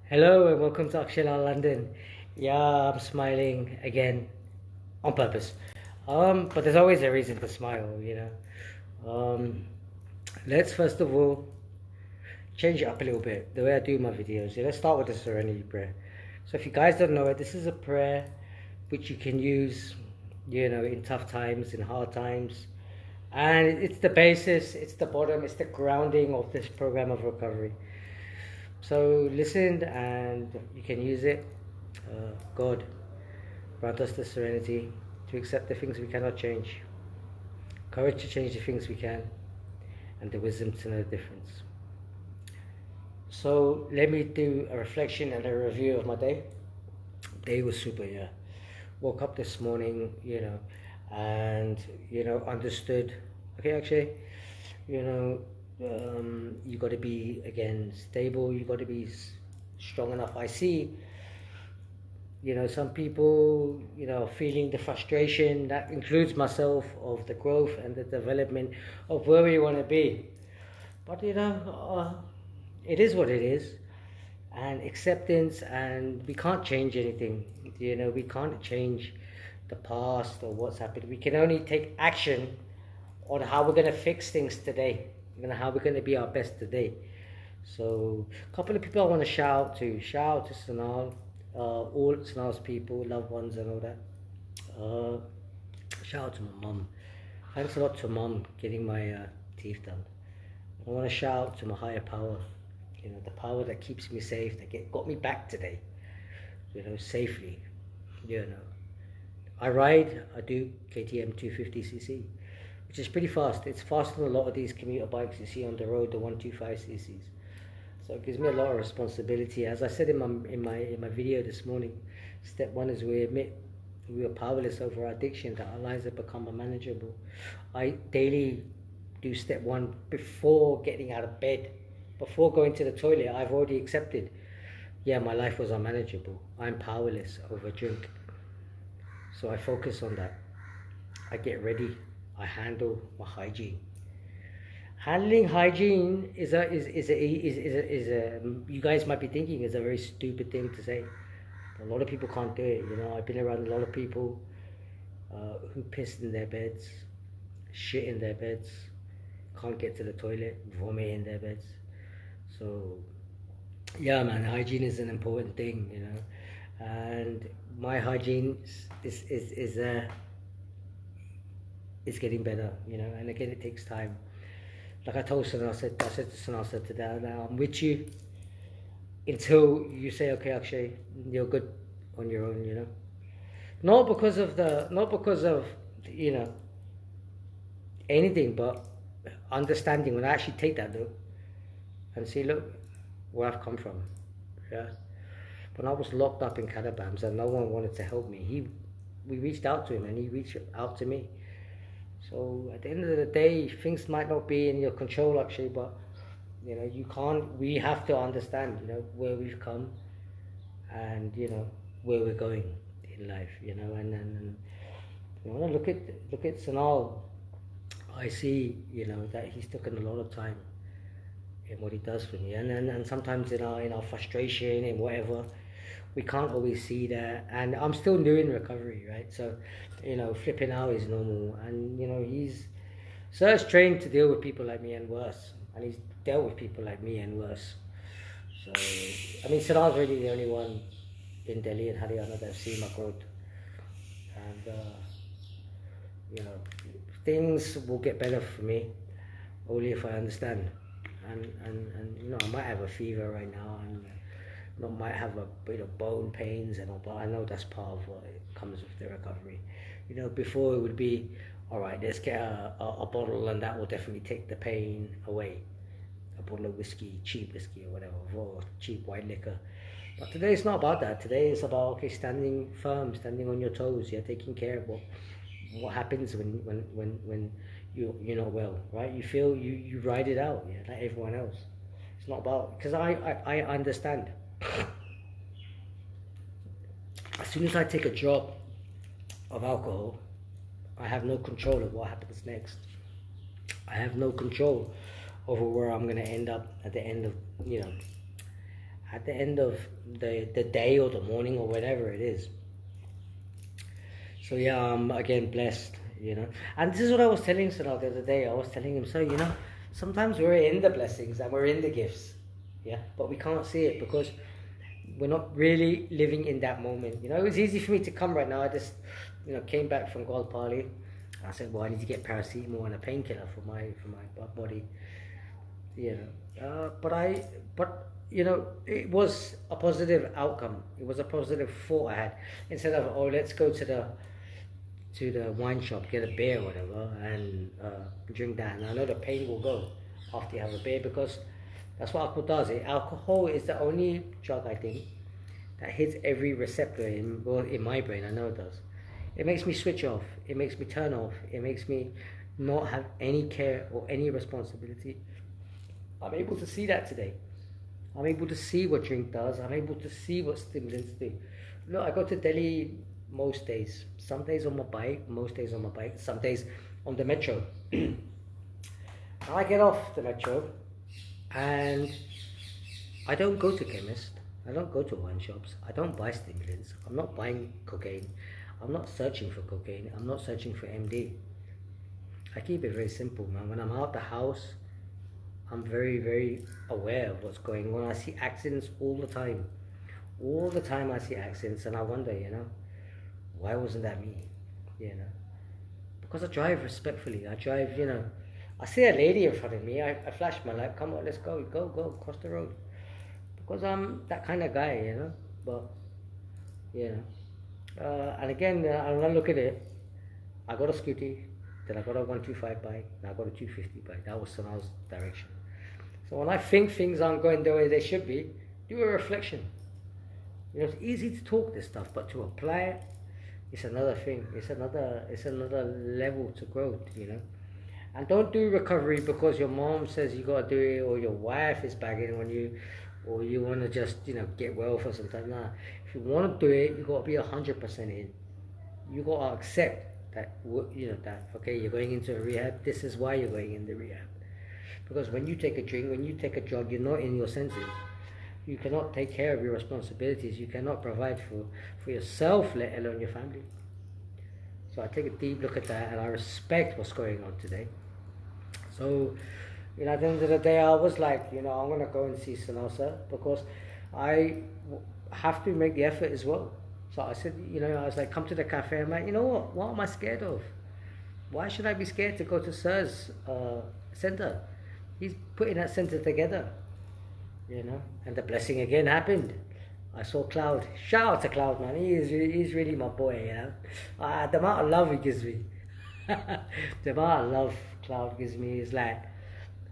Hello and welcome to Akshila London. Yeah, I'm smiling again on purpose. But there's always a reason to smile. Let's first of all change it up a little bit, the way I do my videos. Let's start with the Serenity Prayer. So if you guys don't know it, this is a prayer which you can use, in tough times, in hard times. And it's the basis, it's the bottom, it's the grounding of this program of recovery. So listen and you can use it. God, grant us the serenity to accept the things we cannot change, courage to change the things we can, and the wisdom to know the difference. So let me do a reflection and a review of my day. Day was super, yeah. Woke up this morning, and understood. Okay, actually, you know, you got to be again stable. You got to be strong enough. I see, some people, feeling the frustration. That includes myself, of the growth and the development of where we want to be. But it is what it is, and acceptance. And we can't change anything. We can't change the past or what's happened. We can only take action on how we're going to fix things today and how we're going to be our best today. So a couple of people I want to shout out to Sanal, all Sanal's people, loved ones and all that. Shout out to my mum. Thanks a lot to mum getting my teeth done. I want to shout out to my higher power, the power that keeps me safe, that got me back today, safely. I do KTM 250cc, which is pretty fast. It's faster than a lot of these commuter bikes you see on the road, the 125cc's. So it gives me a lot of responsibility. As I said in my video this morning, step one is we admit we are powerless over our addiction, that our lives have become unmanageable. I daily do step one before getting out of bed, before going to the toilet. I've already accepted, yeah, my life was unmanageable. I'm powerless over drink. So I focus on that. I get ready. I handle my hygiene. Handling hygiene is a you guys might be thinking is a very stupid thing to say. A lot of people can't do it. I've been around a lot of people who piss in their beds, shit in their beds, can't get to the toilet, vomit in their beds. So yeah, man, hygiene is an important thing, and my hygiene is getting better, and again it takes time. Like I told Sanal, I said to Sanal today, I'm with you until you say, okay, Akshay, you're good on your own, not because of anything, but understanding. When I actually take that look and see, look where I've come from. Yeah, when I was locked up in Cadabams and no one wanted to help me, we reached out to him and he reached out to me. So at the end of the day, things might not be in your control, actually, but we have to understand, where we've come and where we're going in life, and when I look at Sanal, I see, that he's taken a lot of time in what he does for me, and sometimes in our frustration and whatever, we can't always see that. And I'm still new in recovery, right? So flipping out is normal, and he's trained to deal with people like me and worse, and he's dealt with people like me and worse. So I mean, Sanal's really the only one in Delhi and Haryana that have seen my growth, and things will get better for me only if I understand. And I might have a fever right now, and might have a bit of bone pains and all, but I know that's part of what it comes with the recovery. Before it would be, all right, let's get a bottle and that will definitely take the pain away. A bottle of whiskey, cheap whiskey or whatever, or cheap white liquor. But today it's not about that. Today it's about, okay, standing firm, standing on your toes, yeah, taking care of what happens when you're not well, right? You feel, you ride it out, yeah, like everyone else. It's not about, because I understand. As soon as I take a drop of alcohol, I have no control of what happens next. I have no control over where I'm going to end up at the end of, at the end of the day or the morning or whatever it is. So yeah, I'm again blessed, you know. And this is what I was telling Sunil the other day. I was telling him, so you know, sometimes we're in the blessings and we're in the gifts, yeah, but we can't see it because we're not really living in that moment. You know, it was easy for me to come right now. I just, you know, came back from Golpali. I said, well, I need to get paracetamol and a painkiller for my body. You know, but you know, it was a positive outcome. It was a positive thought I had. Instead of, oh, let's go to the wine shop, get a beer or whatever, and drink that. And I know the pain will go after you have a beer because that's what alcohol does. Alcohol is the only drug, I think, that hits every receptor in my brain. I know it does. It makes me switch off. It makes me turn off. It makes me not have any care or any responsibility. I'm able to see that today. I'm able to see what drink does. I'm able to see what stimulants do. Look, I go to Delhi most days. Some days on my bike, most days on my bike, some days on the metro. I get off the metro and I don't go to chemists. I don't go to wine shops. I don't buy stimulants. I'm not buying cocaine. I'm not searching for cocaine. I'm not searching for MD. I keep it very simple, man. When I'm out the house, I'm very, very aware of what's going on. I see accidents all the time. All the time I see accidents and I wonder, you know, why wasn't that me? You know, because I drive respectfully. I drive, you know, I see a lady in front of me, I flash my light, come on, let's go, cross the road. Because I'm that kind of guy, you know, but, you know. And again, when I look at it, I got a scooty, then I got a 125 bike, and I got a 250 bike. That was Sanal's direction. So when I think things aren't going the way they should be, do a reflection. You know, it's easy to talk this stuff, but to apply it, it's another thing. It's another level to growth, you know. And don't do recovery because your mom says you gotta do it, or your wife is bagging on you, or you want to just, you know, get well for some time. Nah, if you want to do it, you gotta be 100% in. You gotta accept that, you know, that okay, you're going into a rehab. This is why you're going into rehab. Because when you take a drink, when you take a drug, you're not in your senses. You cannot take care of your responsibilities. You cannot provide for yourself, let alone your family. So I take a deep look at that, and I respect what's going on today. So, you know, at the end of the day, I was like, you know, I'm going to go and see Sanosa because I have to make the effort as well. So I said, you know, I was like, come to the cafe. I'm like, you know what am I scared of? Why should I be scared to go to Sir's center? He's putting that center together, you know, and the blessing again happened. I saw Cloud. Shout out to Cloud, man. He's really my boy, you know. The amount of love he gives me. The amount of love Cloud gives me is like,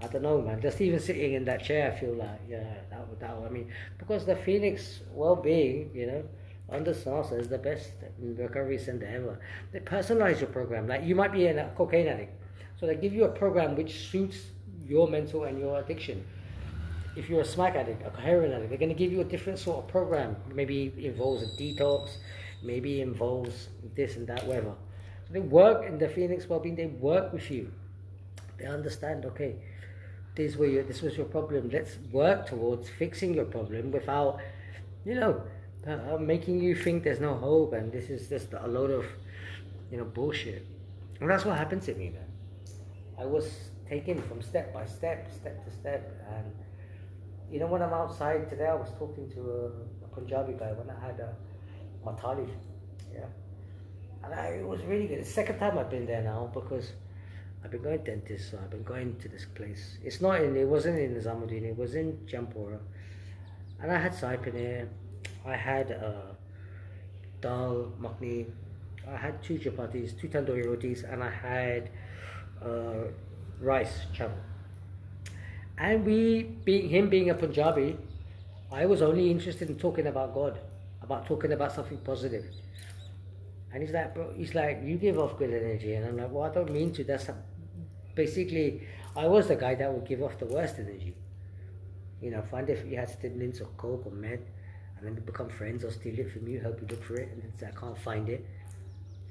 I don't know, man. Just even sitting in that chair, I feel like, yeah, that I mean, because the Phoenix well-being, you know, under Salsa is the best recovery center ever. They personalize your program. Like, you might be a cocaine addict, so they give you a program which suits your mental and your addiction. If you're a smack addict, a heroin addict, they're going to give you a different sort of program. Maybe it involves a detox, maybe it involves this and that, whatever. So they work in the Phoenix Wellbeing, they work with you. They understand, okay, this was your problem. Let's work towards fixing your problem without, you know, making you think there's no hope and this is just a load of, you know, bullshit. And that's what happened to me, man. I was taken from step by step to step, and you know, when I'm outside today, I was talking to a Punjabi guy when I had Matali, yeah, and it was really good. It's the second time I've been there now because I've been going to dentists, so I've been going to this place. It wasn't in Nizamuddin, it was in Jampura, and I had sai paneer, I had dal makhni, I had 2 chapatis, 2 tandoori rotis, and I had rice chawal. And him being a Punjabi, I was only interested in talking about God, about talking about something positive. And he's like, bro, you give off good energy. And I'm like, well, I don't mean to. Basically, I was the guy that would give off the worst energy. You know, find if you had stimulants or coke or med, and then we become friends, or steal it from you, help you look for it, and then say, I can't find it.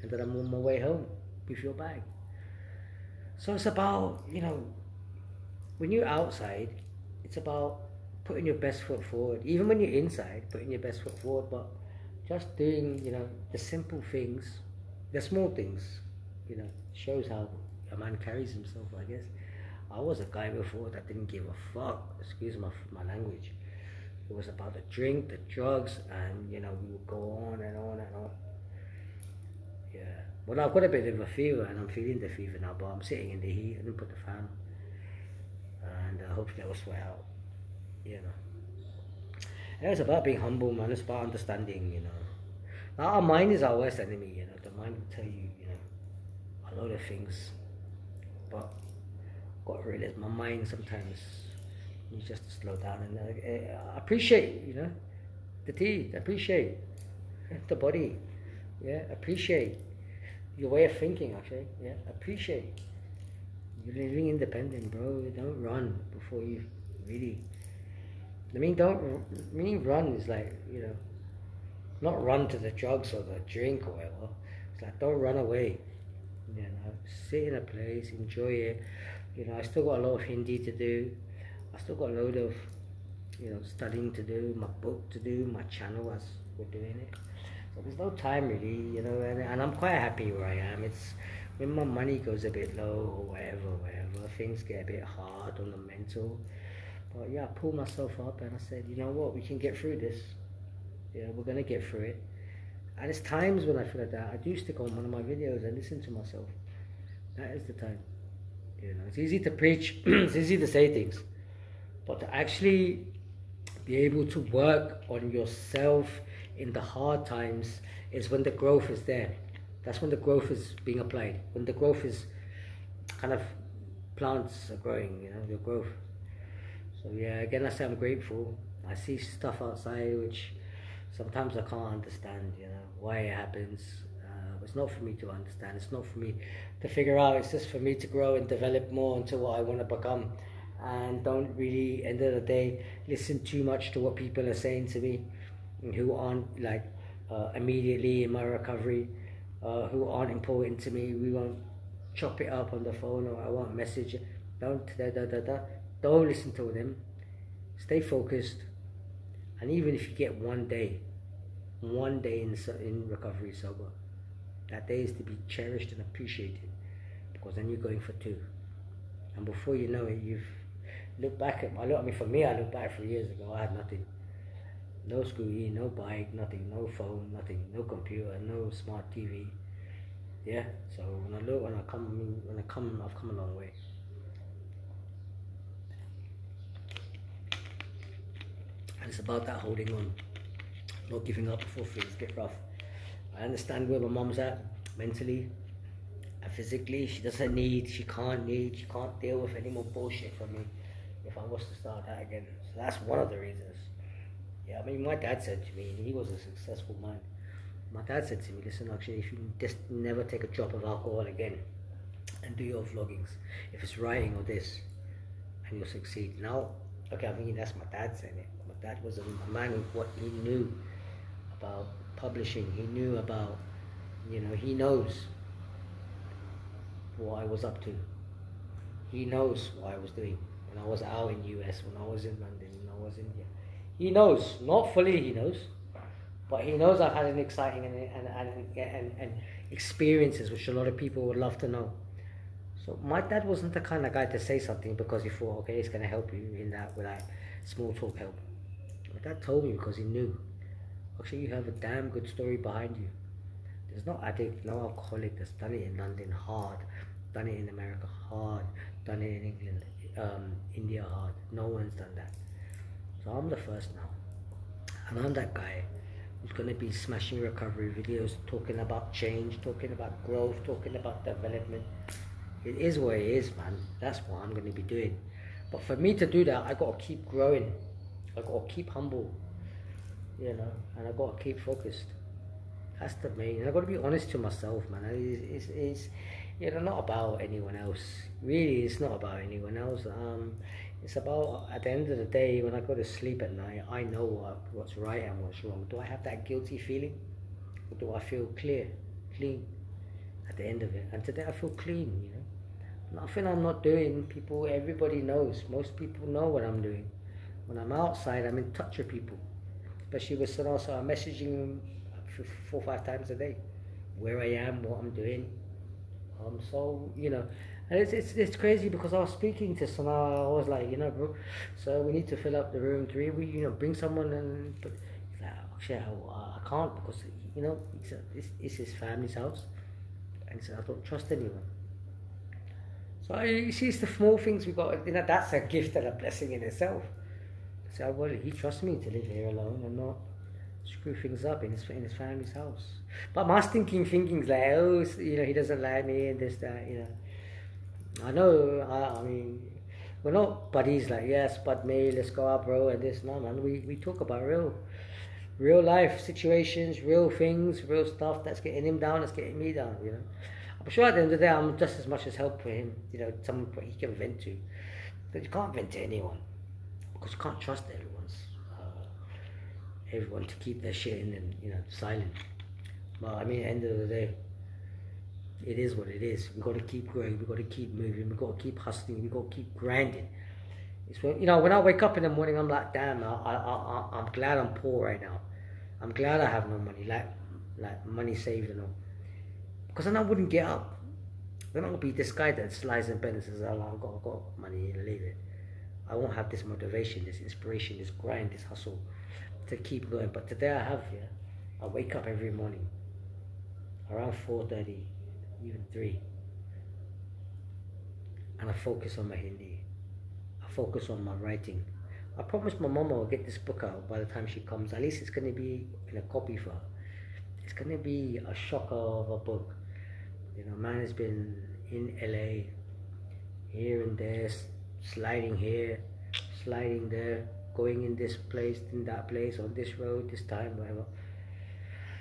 And then I'm on my way home with your bag. So it's about, you know, when you're outside, it's about putting your best foot forward. Even when you're inside, putting your best foot forward, but just doing, the simple things, the small things, shows how a man carries himself, I guess. I was a guy before that didn't give a fuck, excuse my language. It was about the drink, the drugs, and, we would go on and on and on. Yeah. Well, I've got a bit of a fever, and I'm feeling the fever now, but I'm sitting in the heat. I didn't put the fan on. And hopefully that will sweat out, And it's about being humble, man. It's about understanding, Now, our mind is our worst enemy, The mind will tell you, a lot of things. But I've got to realize my mind sometimes needs just to slow down and appreciate, the teeth, appreciate the body, appreciate your way of thinking, actually, appreciate. You're living independent, bro. Don't run before you really. Run is like, not run to the drugs or the drink or whatever. It's like, don't run away. Sit in a place, enjoy it. I still got a lot of Hindi to do. I still got a load of, studying to do, my book to do, my channel as we're doing it. So there's no time really, and I'm quite happy where I am. It's when my money goes a bit low or whatever, things get a bit hard on the mental. But yeah, I pulled myself up and I said, you know what, we can get through this. We're gonna get through it. And it's times when I feel like that, I do stick on one of my videos and listen to myself. That is the time. It's easy to preach, it's easy to say things, but to actually be able to work on yourself in the hard times is when the growth is there. That's when the growth is being applied. When the growth is kind of, plants are growing, your growth. So yeah, again, I say I'm grateful. I see stuff outside which sometimes I can't understand, why it happens. It's not for me to understand. It's not for me to figure out. It's just for me to grow and develop more into what I want to become. And don't really, end of the day, listen too much to what people are saying to me, who aren't like immediately in my recovery, who aren't important to me. We won't chop it up on the phone, or I won't message. Don't listen to them. Stay focused. And even if you get one day in recovery sober, that day is to be cherished and appreciated, because then you're going for 2. And before you know it, you've looked back at, for me, I looked back 3 years ago, I had nothing. No scooty, no bike, nothing, no phone, nothing, no computer, no smart TV. Yeah, so I've come a long way. And it's about that holding on, not giving up before things get rough. I understand where my mom's at mentally and physically. She can't deal with any more bullshit from me if I was to start that again. So that's one of the reasons. Yeah, my dad said to me, and he was a successful man. My dad said to me, listen, actually, if you just never take a drop of alcohol again and do your vloggings, if it's writing or this, and you'll succeed. Now, okay, that's my dad saying it. My dad was a man with what he knew about publishing. He knew about, he knows what I was up to. He knows what I was doing when I was out in US, when I was in London, when I was in India. He knows, not fully he knows, but he knows I've had an exciting and experiences which a lot of people would love to know. So my dad wasn't the kind of guy to say something because he thought, okay, it's going to help you in that, with that small talk help. My dad told me because he knew. Actually, you have a damn good story behind you. There's no addict, no alcoholic that's done it in London hard, done it in America hard, done it in England, India hard. No one's done that. So I'm the first now. And I'm that guy who's going to be smashing recovery videos, talking about change, talking about growth, talking about development. It is what it is, man. That's what I'm going to be doing. But for me to do that, I got to keep growing. I got to keep humble. And I got to keep focused. That's the main. And I got to be honest to myself, man. It's not about anyone else. Really, it's not about anyone else. It's about, at the end of the day, when I go to sleep at night, I know what's right and what's wrong. Do I have that guilty feeling? Or do I feel clean at the end of it? And today I feel clean, Nothing I'm not doing, everybody knows. Most people know what I'm doing. When I'm outside, I'm in touch with people, especially with Sanosa. So I'm messaging them 4 or 5 times a day, where I am, what I'm doing. So and it's crazy because I was speaking to Sana. I was like, bro, so we need to fill up the room 3. We bring someone, and but he's like, actually, I can't because it's his family's house, and he said I don't trust anyone. So you see, it's the small things we got. That's a gift and a blessing in itself. So well, he trusts me to live here alone and not screw things up in his family's house. But my thinking like, oh, he doesn't like me and this, that, I know, I mean, we're not buddies like, yes, but me, let's go out, bro, and this. No, man, we talk about real life situations, real things, real stuff that's getting him down, that's getting me down, I'm sure at the end of the day, I'm just as much as help for him, someone he can vent to. But you can't vent to anyone because you can't trust everyone to keep their shit in and silent. But I mean, at the end of the day, it is what it is. We got to keep growing. We got to keep moving. We got to keep hustling. We got to keep grinding. It's when I wake up in the morning, I'm like, damn, I'm glad I'm poor right now. I'm glad I have no money, like money saved and all. Because then I wouldn't get up. Then I'll be this guy that lies in bed and says, oh, I've got money and leave it. I won't have this motivation, this inspiration, this grind, this hustle to keep going. But today I have, I wake up every morning around 4:30, even 3, and I focus on my Hindi. I focus on my writing. I promised my mama I'll get this book out by the time she comes. At least it's going to be in a copy for her. It's going to be a shocker of a book. Man has been in LA, here and there, sliding here, sliding there, going in this place, in that place, on this road, this time, whatever.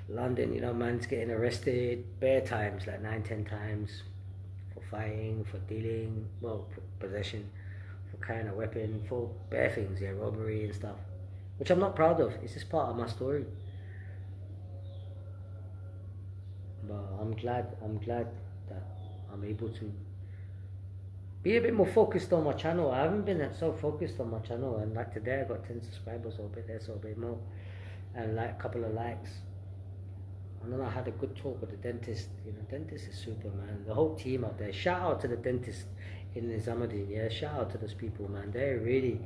London, man's getting arrested bare times, like 9-10 times, for fighting, for dealing, for possession, for carrying a weapon, for bare things, robbery and stuff, which I'm not proud of. It's just part of my story. But I'm glad that I'm able to be a bit more focused on my channel. I haven't been so focused on my channel, and like today I got 10 subscribers, or a bit less, or a bit more, and like a couple of likes. And then I had a good talk with the dentist. Dentist is super, man. The whole team out there. Shout out to the dentist in Nizamuddin. Shout out to those people, man. They're really,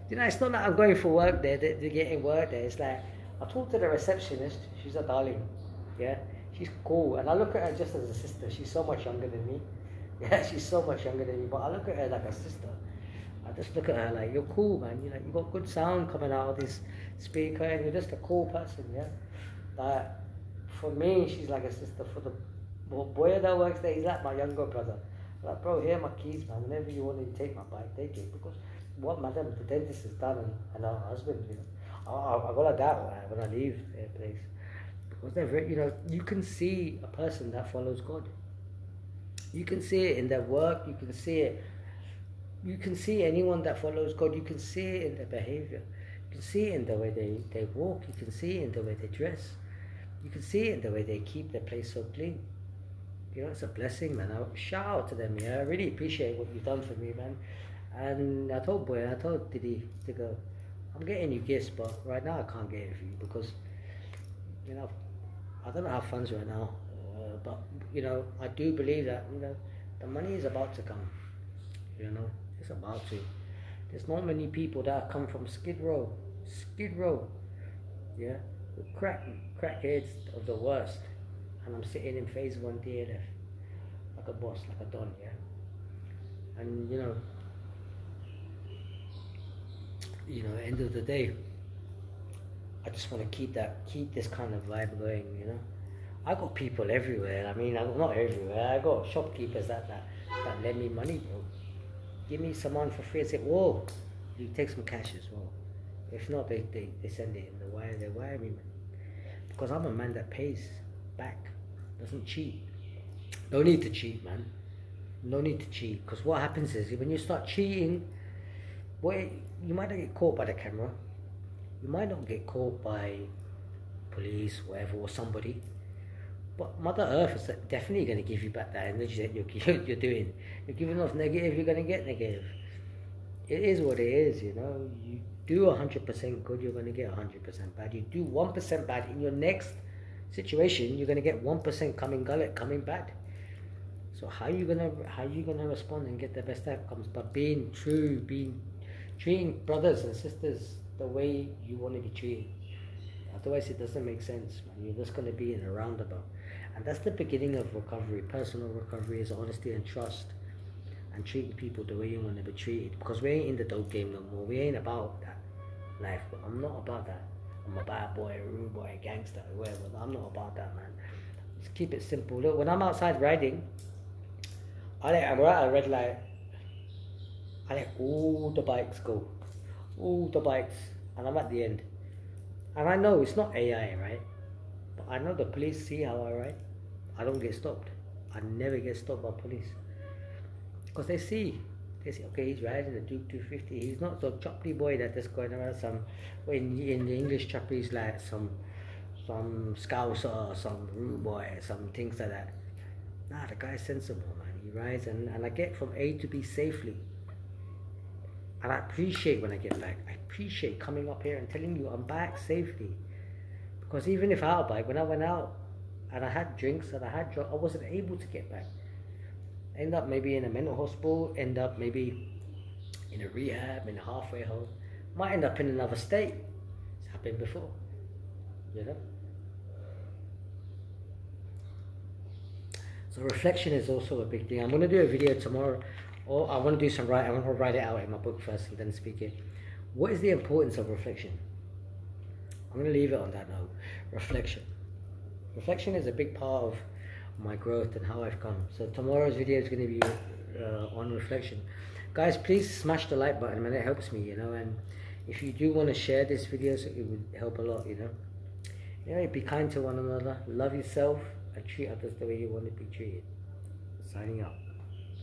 it's not like I'm going for work there. They're getting work there. It's like I talked to the receptionist. She's a darling. She's cool, and I look at her just as a sister. She's so much younger than me. She's so much younger than me, but I look at her like a sister. I just look at her like, you're cool, man. You got good sound coming out of this speaker, and you're just a cool person, Like, for me, she's like a sister. For the boy that works there, he's like my younger brother. Like, bro, here are my keys, man. Whenever you want to take my bike, take it. Because what madam, the dentist is done, and her husband, I got a doubt when I leave their place. Because they're very, you can see a person that follows God. You can see it in their work. You can see it. You can see anyone that follows God. You can see it in their behavior. You can see it in the way they walk. You can see it in the way they dress. You can see it in the way they keep their place so clean. It's a blessing, man. Shout out to them. I really appreciate what you've done for me, man. And I told Didi to go, I'm getting you gifts, but right now I can't get it for you because, I don't have funds right now. But I do believe that the money is about to come. It's about to. There's not many people that have come from Skid Row, with crackheads of the worst, and I'm sitting in phase 1 DLF like a boss, like a don, and end of the day, I just want to keep this kind of vibe going. I got people everywhere. I mean, I'm not everywhere. I got shopkeepers that lend me money, bro. Give me someone for free. I say, whoa, you take some cash as well. If not, they send it in the wire. They wire me, man. Because I'm a man that pays back, doesn't cheat. No need to cheat, man. No need to cheat. Because what happens is, when you start cheating, you might not get caught by the camera. You might not get caught by police, whatever, or somebody. But Mother Earth is definitely going to give you back that energy that you're doing. You're giving off negative, you're going to get negative. It is what it is, do 100% good, you're going to get 100% bad. You do 1% bad in your next situation, you're going to get 1% coming bad. So how you gonna respond and get the best outcomes? But being true, treating brothers and sisters the way you want to be treated. Otherwise, it doesn't make sense, man. You're just gonna be in a roundabout, and that's the beginning of recovery. Personal recovery is honesty and trust, and treating people the way you want to be treated. Because we ain't in the dope game no more. We ain't about that life. But I'm not about that. I'm a bad boy, a rude boy, a gangster, whatever. I'm not about that, man. Just keep it simple. Look, when I'm outside riding, we're at a red light. I let all the bikes go. All the bikes. And I'm at the end. And I know it's not AI, right? But I know the police see how I ride. I don't get stopped. I never get stopped by police. Because they see, okay, he's riding a Duke 250. He's not the choppy boy that just going around some, in the English choppy, he's like some scouser, some rude boy, some things like that. Nah, the guy's sensible, man. He rides and I get from A to B safely. And I appreciate when I get back. I appreciate coming up here and telling you I'm back safely. Because even if I had a bike, when I went out and I had drinks and I had drugs, I wasn't able to get back. End up maybe in a mental hospital, end up maybe in a rehab, in a halfway home. Might end up in another state. It's happened before, you know? So reflection is also a big thing. I'm going to do a video tomorrow, or I want to do some writing. I want to write it out in my book first and then speak it. What is the importance of reflection? I'm going to leave it on that note. Reflection. Reflection is a big part of my growth and how I've come. So tomorrow's video is going to be on reflection. Guys, please smash the like button, man. It helps me, you know. And if you do want to share this video, so it would help a lot, you know. You know, be kind to one another. Love yourself. And treat others the way you want to be treated. Signing out.